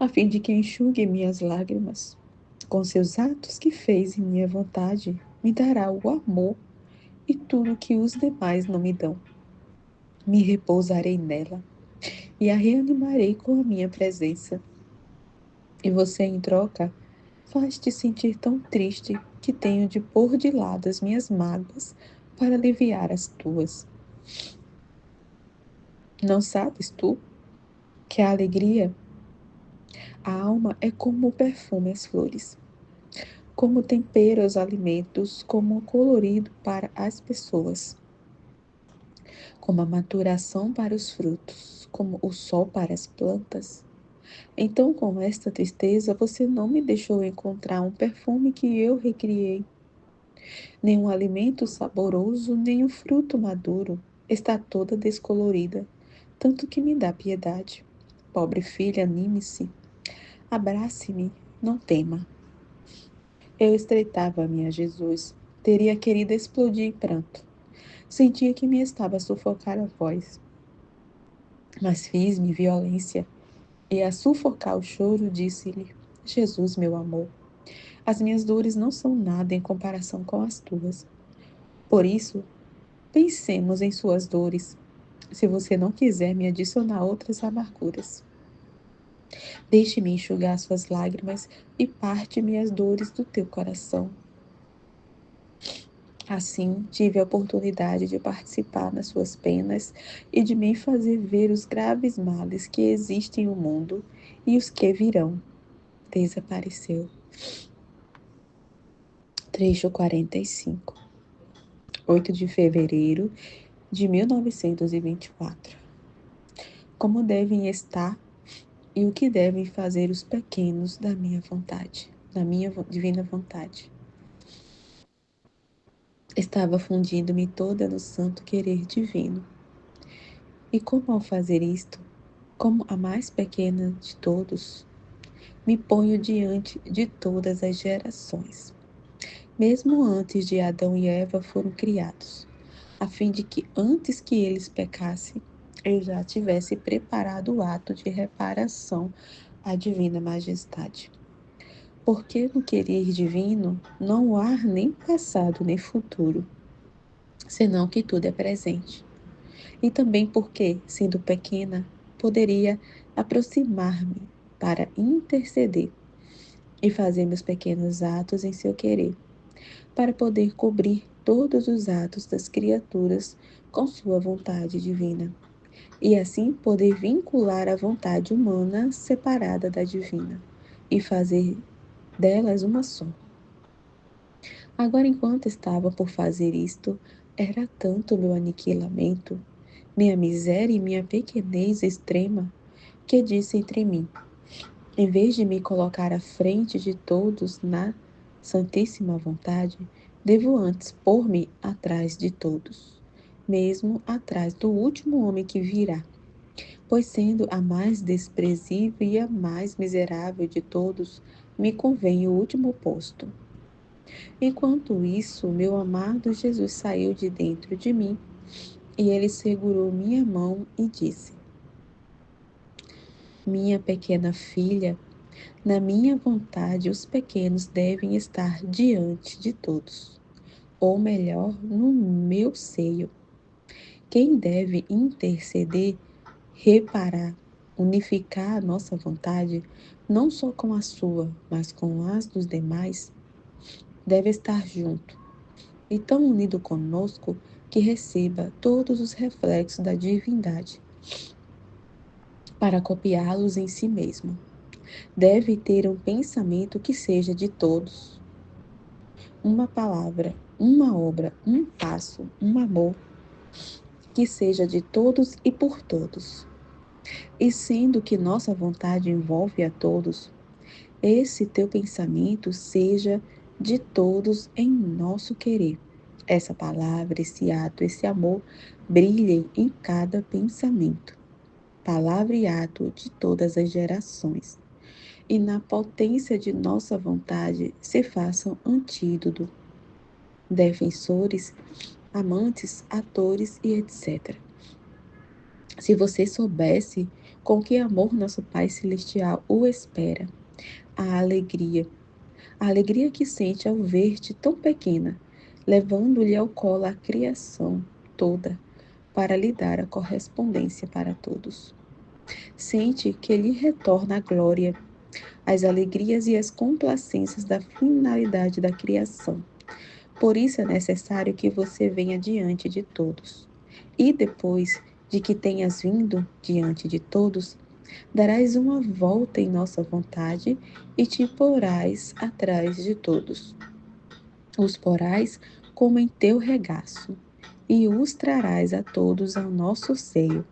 a fim de que enxugue minhas lágrimas. Com seus atos que fez em minha vontade, me dará o amor e tudo que os demais não me dão. Me repousarei nela e a reanimarei com a minha presença. E você, em troca, faz-te sentir tão triste que tenho de pôr de lado as minhas mágoas para aliviar as tuas. Não sabes tu que a alegria, a alma é como o perfume às flores, como tempero aos alimentos, como colorido para as pessoas, como a maturação para os frutos, como o sol para as plantas? Então, com esta tristeza, você não me deixou encontrar um perfume que eu recriei, nem um alimento saboroso, nem um fruto maduro. Está toda descolorida, tanto que me dá piedade. Pobre filha, anime-se, abrace-me, não tema. Eu estreitava-me a Jesus, teria querido explodir em pranto. Sentia que me estava a sufocar a voz, mas fiz-me violência e a sufocar o choro disse-lhe: Jesus, meu amor, as minhas dores não são nada em comparação com as tuas. Por isso, pensemos em suas dores, se você não quiser me adicionar outras amarguras. Deixe-me enxugar suas lágrimas e parte-me as dores do teu coração. Assim, tive a oportunidade de participar nas suas penas e de me fazer ver os graves males que existem no mundo e os que virão. Desapareceu. Trecho 45. 8 de fevereiro de 1924. Como devem estar e o que devem fazer os pequenos da minha vontade, da minha divina vontade. Estava fundindo-me toda no santo querer divino. E como ao fazer isto, como a mais pequena de todos, me ponho diante de todas as gerações, mesmo antes de Adão e Eva foram criados, a fim de que antes que eles pecassem, eu já tivesse preparado o ato de reparação à divina majestade. Porque no querer divino não há nem passado nem futuro, senão que tudo é presente. E também porque, sendo pequena, poderia aproximar-me para interceder e fazer meus pequenos atos em seu querer, para poder cobrir todos os atos das criaturas com sua vontade divina, e assim poder vincular a vontade humana separada da divina, e fazer delas uma só. Agora, enquanto estava por fazer isto, era tanto meu aniquilamento, minha miséria e minha pequenez extrema, que disse entre mim: em vez de me colocar à frente de todos na santíssima vontade, devo antes pôr-me atrás de todos, mesmo atrás do último homem que virá, pois sendo a mais desprezível e a mais miserável de todos, me convém o último posto. Enquanto isso, meu amado Jesus saiu de dentro de mim e ele segurou minha mão e disse: minha pequena filha, na minha vontade os pequenos devem estar diante de todos, ou melhor, no meu seio. Quem deve interceder, reparar, unificar a nossa vontade, não só com a sua, mas com as dos demais, deve estar junto e tão unido conosco que receba todos os reflexos da divindade, para copiá-los em si mesmo. Deve ter um pensamento que seja de todos, uma palavra, uma obra, um passo, um amor, que seja de todos e por todos. E sendo que nossa vontade envolve a todos, esse teu pensamento seja de todos em nosso querer. Essa palavra, esse ato, esse amor brilhem em cada pensamento, palavra e ato de todas as gerações. e na potência de nossa vontade se façam antídoto, defensores, amantes, atores e etc. Se você soubesse com que amor nosso Pai Celestial o espera, a alegria que sente ao ver-te tão pequena, levando-lhe ao colo a criação toda, para lhe dar a correspondência para todos. Sente que lhe retorna a glória, as alegrias e as complacências da finalidade da criação. Por isso é necessário que você venha diante de todos. E depois de que tenhas vindo diante de todos, darás uma volta em nossa vontade e te porás atrás de todos. Os porás como em teu regaço, e os trarás a todos ao nosso seio.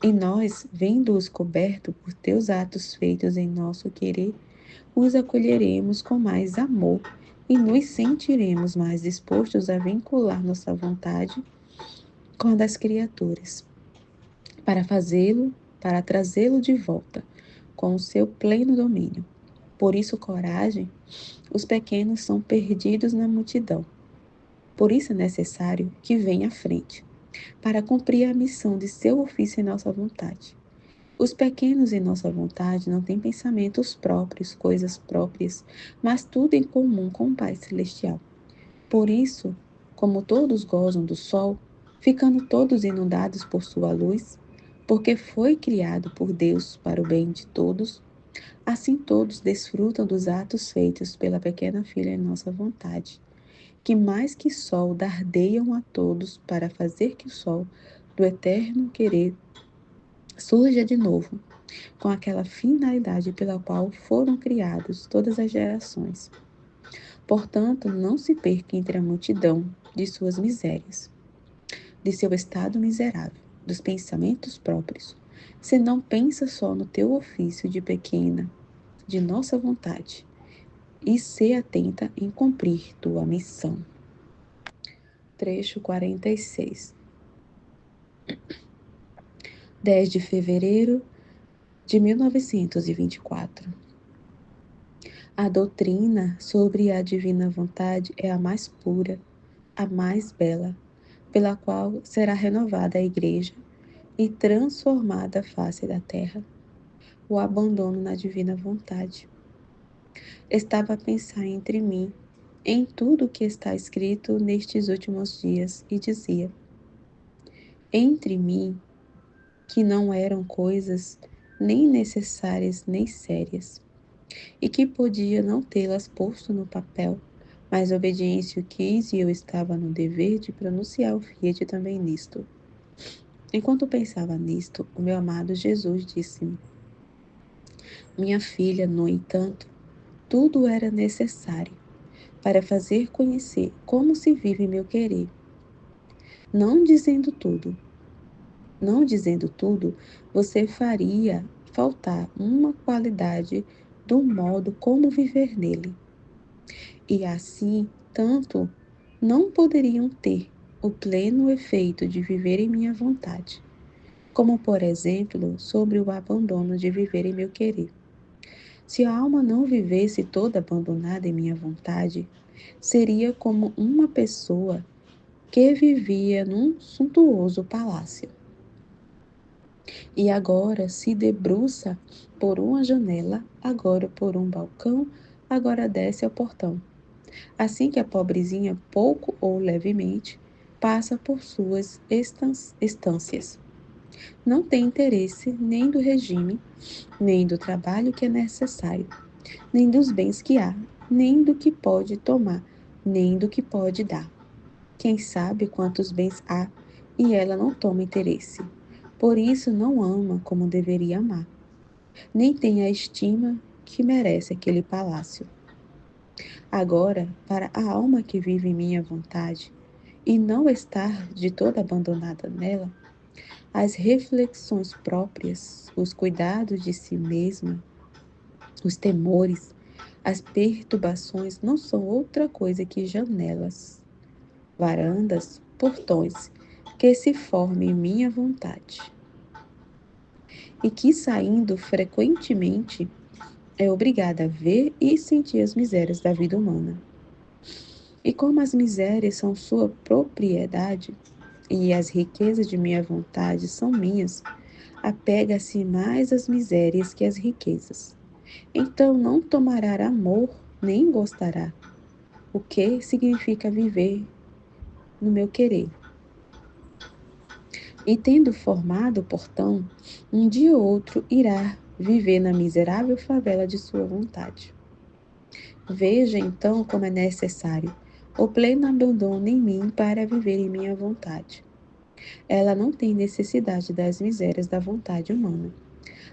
E nós, vendo-os cobertos por teus atos feitos em nosso querer, os acolheremos com mais amor e nos sentiremos mais dispostos a vincular nossa vontade com a das criaturas, para trazê-lo de volta, com o seu pleno domínio. Por isso, coragem, os pequenos são perdidos na multidão. Por isso é necessário que venha à frente, para cumprir a missão de seu ofício em nossa vontade. Os pequenos em nossa vontade não têm pensamentos próprios, coisas próprias, mas tudo em comum com o Pai Celestial. Por isso, como todos gozam do sol, ficando todos inundados por sua luz, porque foi criado por Deus para o bem de todos, assim todos desfrutam dos atos feitos pela pequena filha em nossa vontade, que mais que sol dardeiam a todos para fazer que o sol do eterno querer surja de novo, com aquela finalidade pela qual foram criados todas as gerações. Portanto, não se perca entre a multidão de suas misérias, de seu estado miserável, dos pensamentos próprios. Se não pensa só no teu ofício de pequena, de nossa vontade, e se atenta em cumprir tua missão. Trecho 46. 10 de fevereiro de 1924. A doutrina sobre a divina vontade é a mais pura, a mais bela, pela qual será renovada a Igreja e transformada a face da terra. O abandono na divina vontade. Estava a pensar entre mim, em tudo o que está escrito nestes últimos dias, e dizia: entre mim, que não eram coisas nem necessárias nem sérias, e que podia não tê-las posto no papel, mas a obediência o quis e eu estava no dever de pronunciar o fiat também nisto. Enquanto pensava nisto, o meu amado Jesus disse-me: minha filha, no entanto, tudo era necessário para fazer conhecer como se vive meu querer. Não dizendo tudo, não dizendo tudo, você faria faltar uma qualidade do modo como viver nele. E assim, tanto não poderiam ter o pleno efeito de viver em minha vontade, como, por exemplo, sobre o abandono de viver em meu querer. Se a alma não vivesse toda abandonada em minha vontade, seria como uma pessoa que vivia num suntuoso palácio e agora se debruça por uma janela, agora por um balcão, agora desce ao portão. Assim que a pobrezinha, pouco ou levemente, passa por suas estâncias. Não tem interesse nem do regime, nem do trabalho que é necessário, nem dos bens que há, nem do que pode tomar, nem do que pode dar. Quem sabe quantos bens há e ela não toma interesse. Por isso não ama como deveria amar, nem tem a estima que merece aquele palácio. Agora, para a alma que vive em minha vontade e não estar de toda abandonada nela, as reflexões próprias, os cuidados de si mesma, os temores, as perturbações não são outra coisa que janelas, varandas, portões que se formem em minha vontade e que, saindo frequentemente, é obrigada a ver e sentir as misérias da vida humana. E como as misérias são sua propriedade e as riquezas de minha vontade são minhas, apega-se mais às misérias que às riquezas. Então não tomará amor, nem gostará. O que significa viver no meu querer. E tendo formado o portão, um dia ou outro irá viver na miserável favela de sua vontade. Veja então como é necessário o pleno abandono em mim para viver em minha vontade. Ela não tem necessidade das misérias da vontade humana.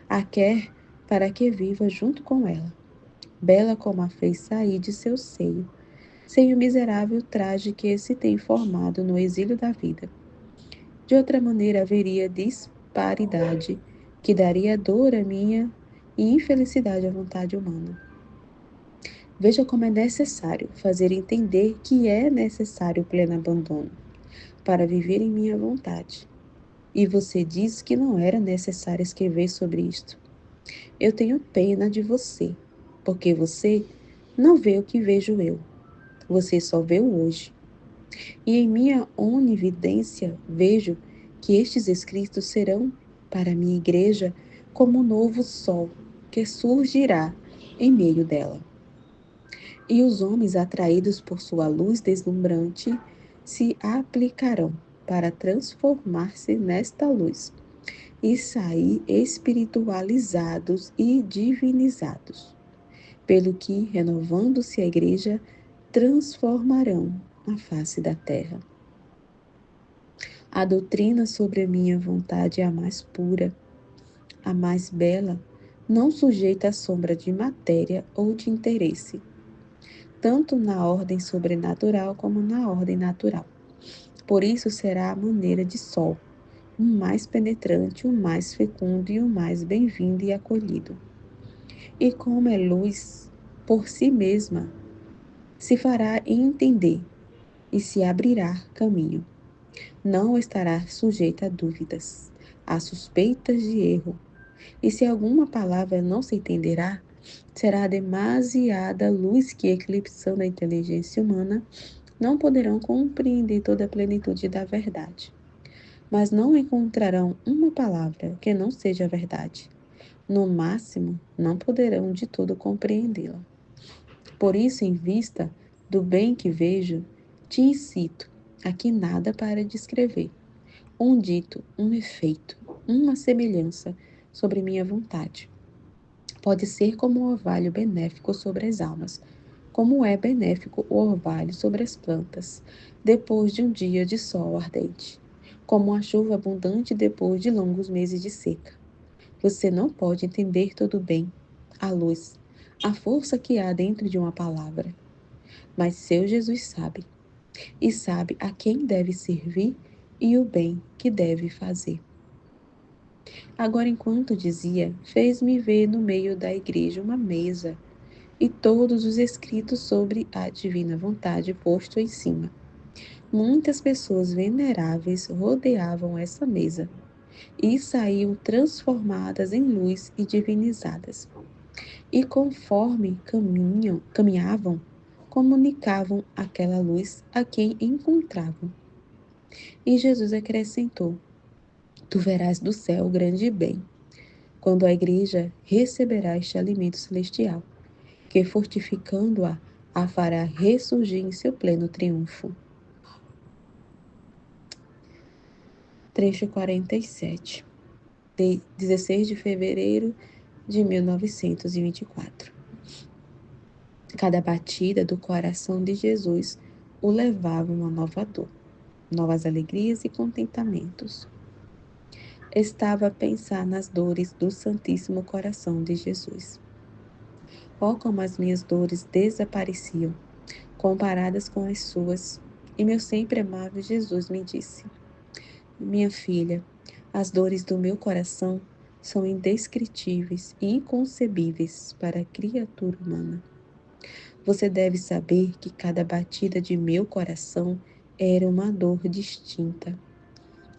A quer para que viva junto com ela, bela como a fez sair de seu seio, sem o miserável traje que se tem formado no exílio da vida. De outra maneira haveria disparidade, que daria dor à minha e infelicidade à vontade humana. Veja como é necessário fazer entender que é necessário o pleno abandono para viver em minha vontade. E você diz que não era necessário escrever sobre isto. Eu tenho pena de você, porque você não vê o que vejo eu. Você só vê o hoje. E em minha onividência vejo que estes escritos serão para a minha igreja como um novo sol que surgirá em meio dela. E os homens atraídos por sua luz deslumbrante se aplicarão para transformar-se nesta luz e sair espiritualizados e divinizados, pelo que, renovando-se a igreja, transformarão a face da terra. A doutrina sobre a minha vontade é a mais pura, a mais bela, não sujeita à sombra de matéria ou de interesse, tanto na ordem sobrenatural como na ordem natural. Por isso será a maneira de sol, o mais penetrante, o mais fecundo e o mais bem-vindo e acolhido. E como é luz por si mesma, se fará entender e se abrirá caminho. Não estará sujeita a dúvidas, a suspeitas de erro. E se alguma palavra não se entenderá, será demasiada luz que, eclipsando a inteligência humana, não poderão compreender toda a plenitude da verdade. Mas não encontrarão uma palavra que não seja verdade. No máximo, não poderão de todo compreendê-la. Por isso, em vista do bem que vejo, te incito aqui nada para descrever. Um dito, um efeito, uma semelhança sobre minha vontade. Pode ser como o orvalho benéfico sobre as almas, como é benéfico o orvalho sobre as plantas, depois de um dia de sol ardente, como a chuva abundante depois de longos meses de seca. Você não pode entender todo bem, a luz, a força que há dentro de uma palavra. Mas seu Jesus sabe, e sabe a quem deve servir e o bem que deve fazer. Agora, enquanto dizia, fez-me ver no meio da igreja uma mesa e todos os escritos sobre a divina vontade posto em cima. Muitas pessoas veneráveis rodeavam essa mesa e saíam transformadas em luz e divinizadas. E conforme caminhavam, comunicavam aquela luz a quem encontravam. E Jesus acrescentou: Tu verás do céu o grande bem, quando a igreja receberá este alimento celestial, que fortificando-a, a fará ressurgir em seu pleno triunfo. Trecho 47, de 16 de fevereiro de 1924. Cada batida do coração de Jesus o levava a uma nova dor, novas alegrias e contentamentos. Estava a pensar nas dores do Santíssimo Coração de Jesus. Oh, como as minhas dores desapareciam, comparadas com as suas. E meu sempre amável Jesus me disse: Minha filha, as dores do meu coração são indescritíveis e inconcebíveis para a criatura humana. Você deve saber que cada batida de meu coração era uma dor distinta.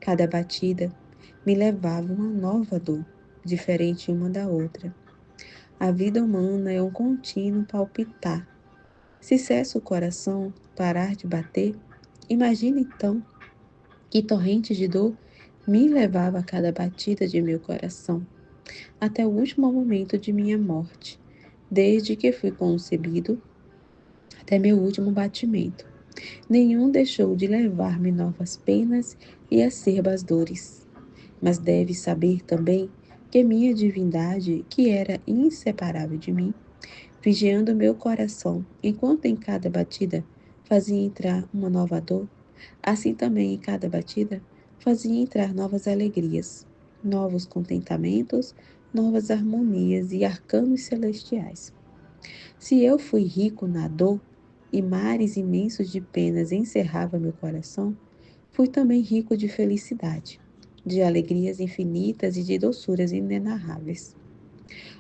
Cada batida me levava a uma nova dor, diferente uma da outra. A vida humana é um contínuo palpitar. Se cessa o coração parar de bater, imagine então que torrentes de dor me levava a cada batida de meu coração, até o último momento de minha morte, desde que fui concebido até meu último batimento. Nenhum deixou de levar-me novas penas e acerbas dores. Mas deve saber também que minha divindade, que era inseparável de mim, vigiando meu coração, enquanto em cada batida fazia entrar uma nova dor, assim também em cada batida fazia entrar novas alegrias, novos contentamentos, novas harmonias e arcanos celestiais. Se eu fui rico na dor e mares imensos de penas encerrava meu coração, fui também rico de felicidade, de alegrias infinitas e de doçuras inenarráveis.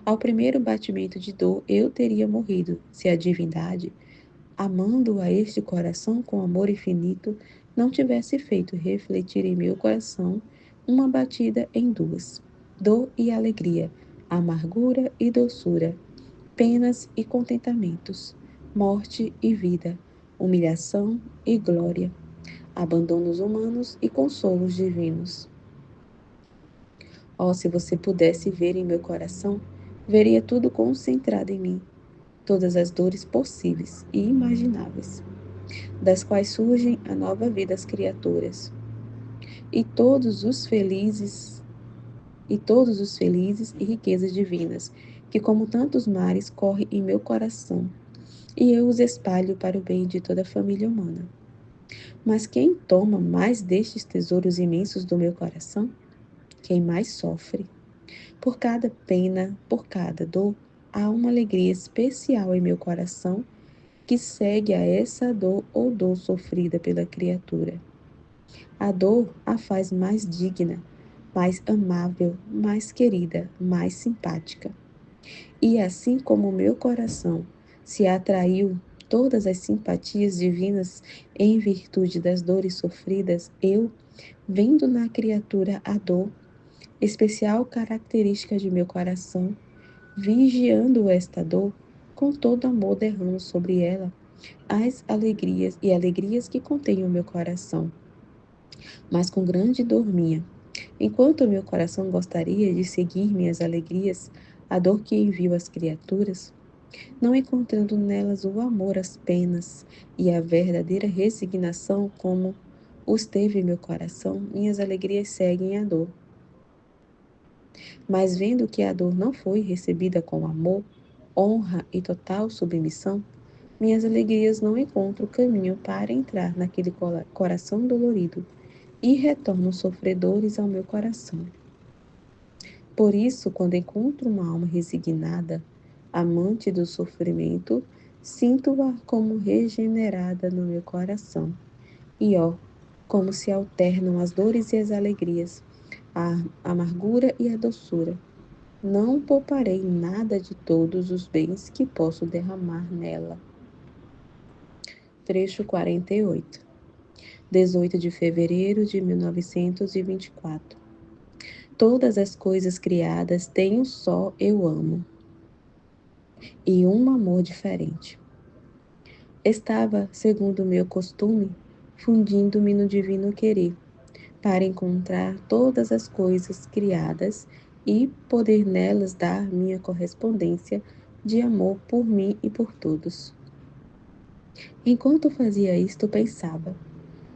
Ao primeiro batimento de dor, eu teria morrido, se a divindade, amando a este coração com amor infinito, não tivesse feito refletir em meu coração uma batida em duas: dor e alegria, amargura e doçura, penas e contentamentos, morte e vida, humilhação e glória, abandonos humanos e consolos divinos. Oh, se você pudesse ver em meu coração, veria tudo concentrado em mim, todas as dores possíveis e imagináveis, das quais surgem a nova vida as criaturas, e todos os felizes e riquezas divinas, que como tantos mares correm em meu coração, e eu os espalho para o bem de toda a família humana. Mas quem toma mais destes tesouros imensos do meu coração? Quem mais sofre? Por cada pena, por cada dor, há uma alegria especial em meu coração que segue a essa dor ou dor sofrida pela criatura. A dor a faz mais digna, mais amável, mais querida, mais simpática. E assim como o meu coração se atraiu todas as simpatias divinas em virtude das dores sofridas, eu, vendo na criatura a dor, especial característica de meu coração, vigiando esta dor, com todo amor derramo sobre ela as alegrias que contém o meu coração, mas com grande dor minha. Enquanto o meu coração gostaria de seguir minhas alegrias, a dor que envio às criaturas, não encontrando nelas o amor às penas e a verdadeira resignação como os teve meu coração, minhas alegrias seguem a dor. Mas vendo que a dor não foi recebida com amor, honra e total submissão, minhas alegrias não encontram caminho para entrar naquele coração dolorido e retornam sofredores ao meu coração. Por isso, quando encontro uma alma resignada, amante do sofrimento, sinto-a como regenerada no meu coração. E ó, como se alternam as dores e as alegrias, a amargura e a doçura. Não pouparei nada de todos os bens que posso derramar nela. Trecho 48. 18 de fevereiro de 1924. Todas as coisas criadas têm um só eu amo e um amor diferente. Estava, segundo o meu costume, fundindo-me no divino querer, para encontrar todas as coisas criadas e poder nelas dar minha correspondência de amor por mim e por todos. Enquanto fazia isto, pensava: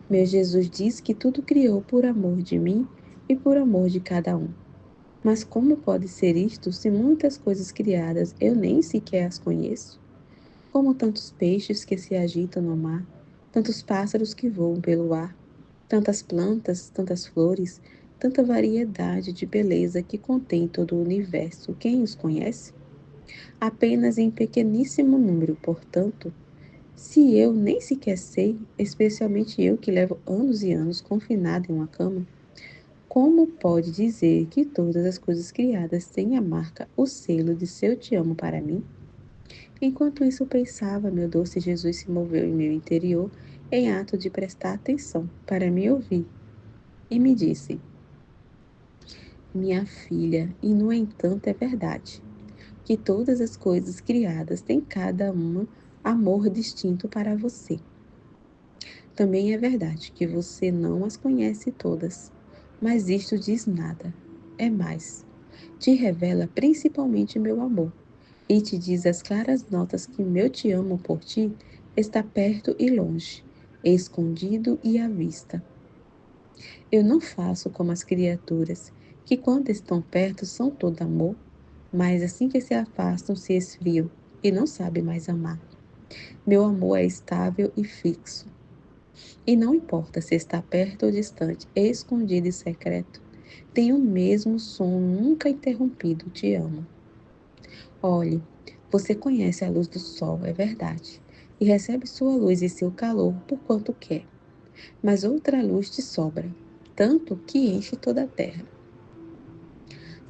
meu Jesus diz que tudo criou por amor de mim e por amor de cada um. Mas como pode ser isto se muitas coisas criadas eu nem sequer as conheço? Como tantos peixes que se agitam no mar, tantos pássaros que voam pelo ar, tantas plantas, tantas flores, tanta variedade de beleza que contém todo o universo. Quem os conhece? Apenas em pequeníssimo número, portanto, se eu nem sequer sei, especialmente eu que levo anos e anos confinado em uma cama, como pode dizer que todas as coisas criadas têm a marca, o selo de seu te amo para mim? Enquanto isso pensava, meu doce Jesus se moveu em meu interior em ato de prestar atenção para me ouvir e me disse: minha filha, e no entanto é verdade, que todas as coisas criadas têm cada uma amor distinto para você. Também é verdade que você não as conhece todas, mas isto diz nada. É mais, te revela principalmente meu amor e te diz as claras notas que meu te amo por ti está perto e longe, escondido e à vista. Eu não faço como as criaturas, que quando estão perto são todo amor, mas assim que se afastam se esfriam e não sabem mais amar. Meu amor é estável e fixo. E não importa se está perto ou distante, escondido e secreto, tem o mesmo som nunca interrompido, te amo. Olhe, você conhece a luz do sol, é verdade, e recebe sua luz e seu calor por quanto quer. Mas outra luz te sobra, tanto que enche toda a terra.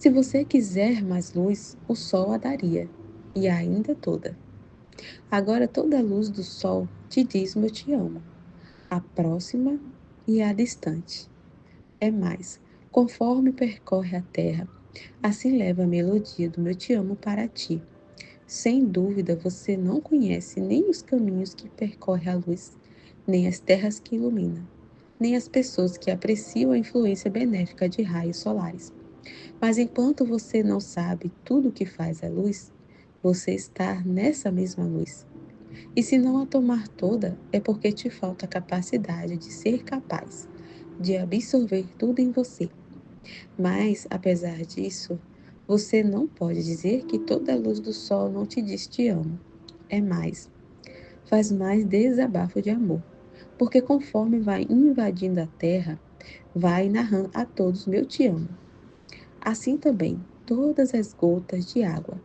Se você quiser mais luz, o sol a daria, e ainda toda. Agora toda a luz do sol te diz eu te amo, a próxima e a distante. É mais, conforme percorre a terra, assim leva a melodia do meu te amo para ti. Sem dúvida, você não conhece nem os caminhos que percorre a luz, nem as terras que ilumina, nem as pessoas que apreciam a influência benéfica de raios solares. Mas enquanto você não sabe tudo o que faz a luz, você está nessa mesma luz. E se não a tomar toda, é porque te falta a capacidade de ser capaz de absorver tudo em você. Mas, apesar disso, você não pode dizer que toda a luz do sol não te diz te amo. É mais, faz mais desabafo de amor. Porque conforme vai invadindo a terra, vai narrando a todos meu te amo. Assim também, todas as gotas de água.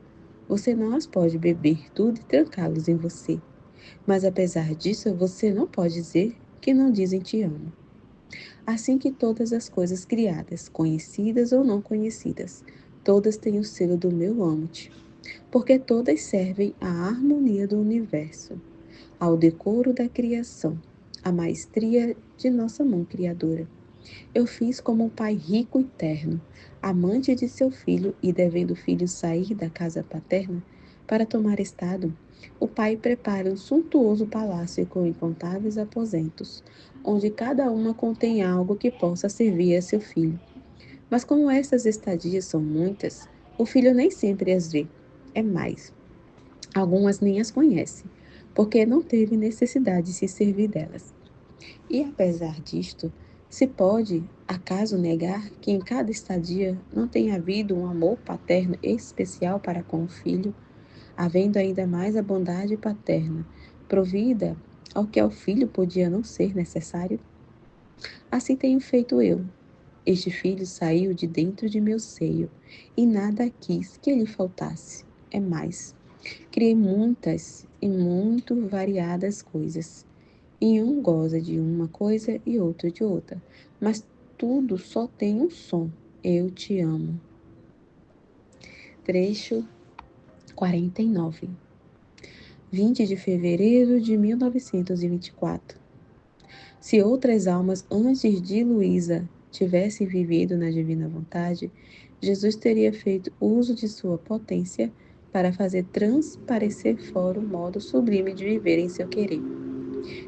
Você não as pode beber tudo e trancá-los em você. Mas apesar disso, você não pode dizer que não dizem te amo. Assim que todas as coisas criadas, conhecidas ou não conhecidas, todas têm o selo do meu amo-te, porque todas servem à harmonia do universo, ao decoro da criação, à maestria de nossa mão criadora. Eu fiz como um pai rico e terno, amante de seu filho e devendo o filho sair da casa paterna para tomar estado, o pai prepara um suntuoso palácio com incontáveis aposentos, onde cada uma contém algo que possa servir a seu filho. Mas como estas estadias são muitas, o filho nem sempre as vê. É mais, algumas nem as conhece, porque não teve necessidade de se servir delas. E apesar disto, se pode, acaso, negar que em cada estadia não tenha havido um amor paterno especial para com o filho, havendo ainda mais a bondade paterna, provida ao que ao filho podia não ser necessário? Assim tenho feito eu. Este filho saiu de dentro de meu seio, e nada quis que lhe faltasse. É mais, criei muitas e muito variadas coisas, e um goza de uma coisa e outro de outra, mas tudo só tem um som: eu te amo. Trecho 49. 20 de fevereiro de 1924. Se outras almas antes de Luísa tivessem vivido na divina vontade, Jesus teria feito uso de sua potência para fazer transparecer fora o modo sublime de viver em seu querer.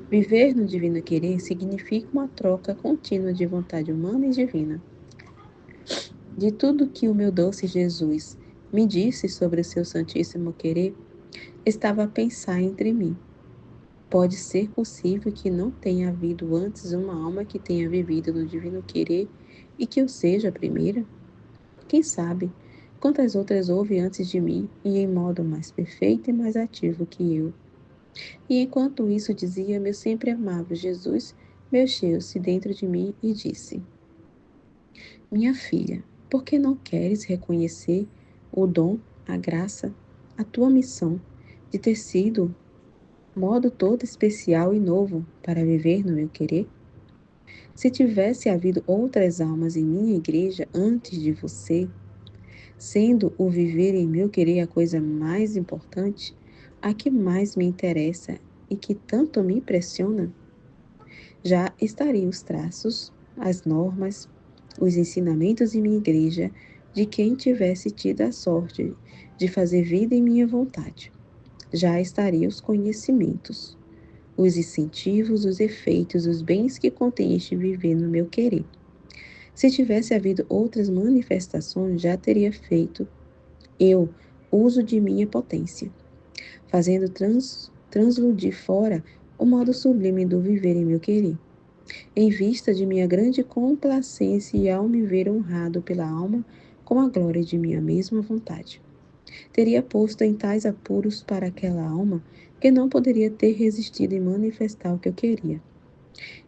Viver no divino querer significa uma troca contínua de vontade humana e divina. De tudo que o meu doce Jesus me disse sobre o seu santíssimo querer, estava a pensar entre mim. Pode ser possível que não tenha havido antes uma alma que tenha vivido no divino querer e que eu seja a primeira? Quem sabe quantas outras houve antes de mim e em modo mais perfeito e mais ativo que eu? E enquanto isso dizia, meu sempre amável Jesus mexeu-se dentro de mim e disse: Minha filha, por que não queres reconhecer o dom, a graça, a tua missão de ter sido modo todo especial e novo para viver no meu querer? Se tivesse havido outras almas em minha igreja antes de você, sendo o viver em meu querer a coisa mais importante, a que mais me interessa e que tanto me impressiona, já estariam os traços, as normas, os ensinamentos em minha igreja de quem tivesse tido a sorte de fazer vida em minha vontade. Já estariam os conhecimentos, os incentivos, os efeitos, os bens que contém este viver no meu querer. Se tivesse havido outras manifestações, já teria feito eu uso de minha potência, fazendo transludir fora o modo sublime do viver em meu querer, em vista de minha grande complacência e ao me ver honrado pela alma com a glória de minha mesma vontade. Teria posto em tais apuros para aquela alma que não poderia ter resistido em manifestar o que eu queria.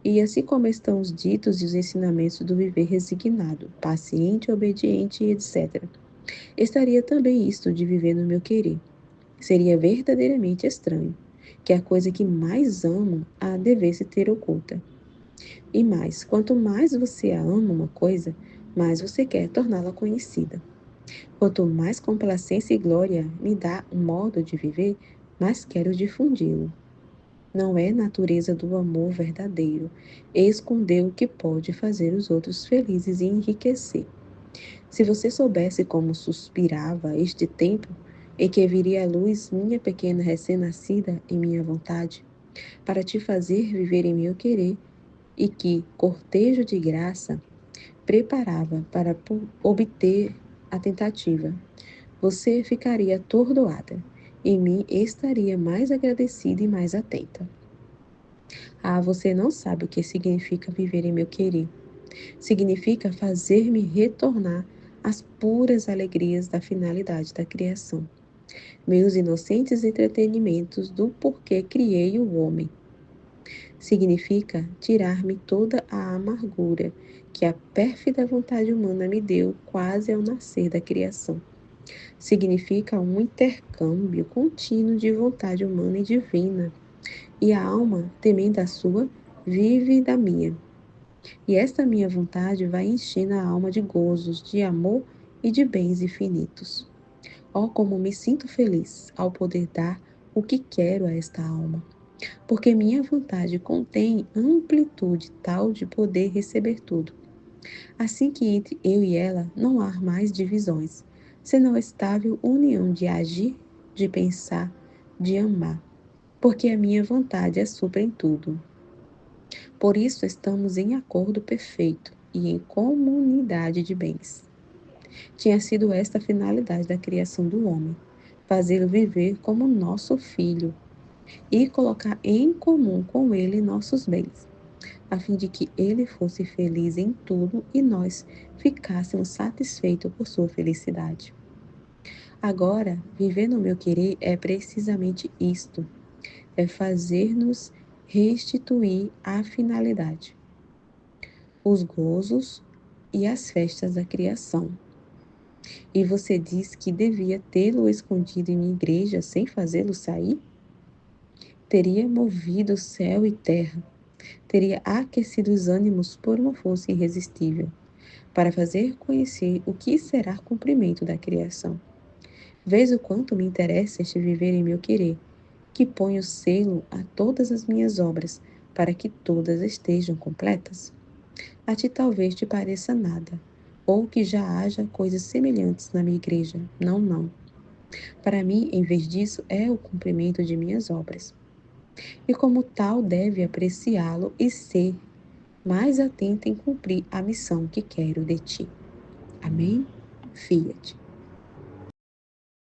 E assim como estão os ditos e os ensinamentos do viver resignado, paciente, obediente, etc., estaria também isto de viver no meu querer. Seria verdadeiramente estranho que a coisa que mais amo a devesse ter oculta. E mais, quanto mais você ama uma coisa, mais você quer torná-la conhecida. Quanto mais complacência e glória me dá um modo de viver, mais quero difundi-lo. Não é natureza do amor verdadeiro esconder o que pode fazer os outros felizes e enriquecer. Se você soubesse como suspirava este tempo em que viria à luz minha pequena recém-nascida em minha vontade, para te fazer viver em meu querer, e que cortejo de graça preparava para obter a tentativa, você ficaria atordoada e me estaria mais agradecida e mais atenta. Ah, você não sabe o que significa viver em meu querer. Significa fazer-me retornar às puras alegrias da finalidade da criação. Meus inocentes entretenimentos do porquê criei o homem. Significa tirar-me toda a amargura que a pérfida vontade humana me deu quase ao nascer da criação. Significa um intercâmbio contínuo de vontade humana e divina, e a alma, temendo a sua, vive da minha. E esta minha vontade vai enchendo a alma de gozos, de amor e de bens infinitos. Oh, como me sinto feliz ao poder dar o que quero a esta alma, porque minha vontade contém amplitude tal de poder receber tudo. Assim que entre eu e ela não há mais divisões, senão estável união de agir, de pensar, de amar, porque a minha vontade é supra em tudo. Por isso estamos em acordo perfeito e em comunidade de bens. Tinha sido esta a finalidade da criação do homem, fazê-lo viver como nosso filho e colocar em comum com ele nossos bens, a fim de que ele fosse feliz em tudo e nós ficássemos satisfeitos por sua felicidade. Agora, viver no meu querer é precisamente isto, é fazer-nos restituir a finalidade, os gozos e as festas da criação. E você diz que devia tê-lo escondido em minha igreja sem fazê-lo sair? Teria movido céu e terra, teria aquecido os ânimos por uma força irresistível, para fazer conhecer o que será cumprimento da criação. Vês o quanto me interessa este viver em meu querer, que ponho selo a todas as minhas obras, para que todas estejam completas? A ti talvez te pareça nada, ou que já haja coisas semelhantes na minha igreja. Não, não. Para mim, em vez disso, é o cumprimento de minhas obras. E como tal, deve apreciá-lo e ser mais atento em cumprir a missão que quero de ti. Amém? Fiat.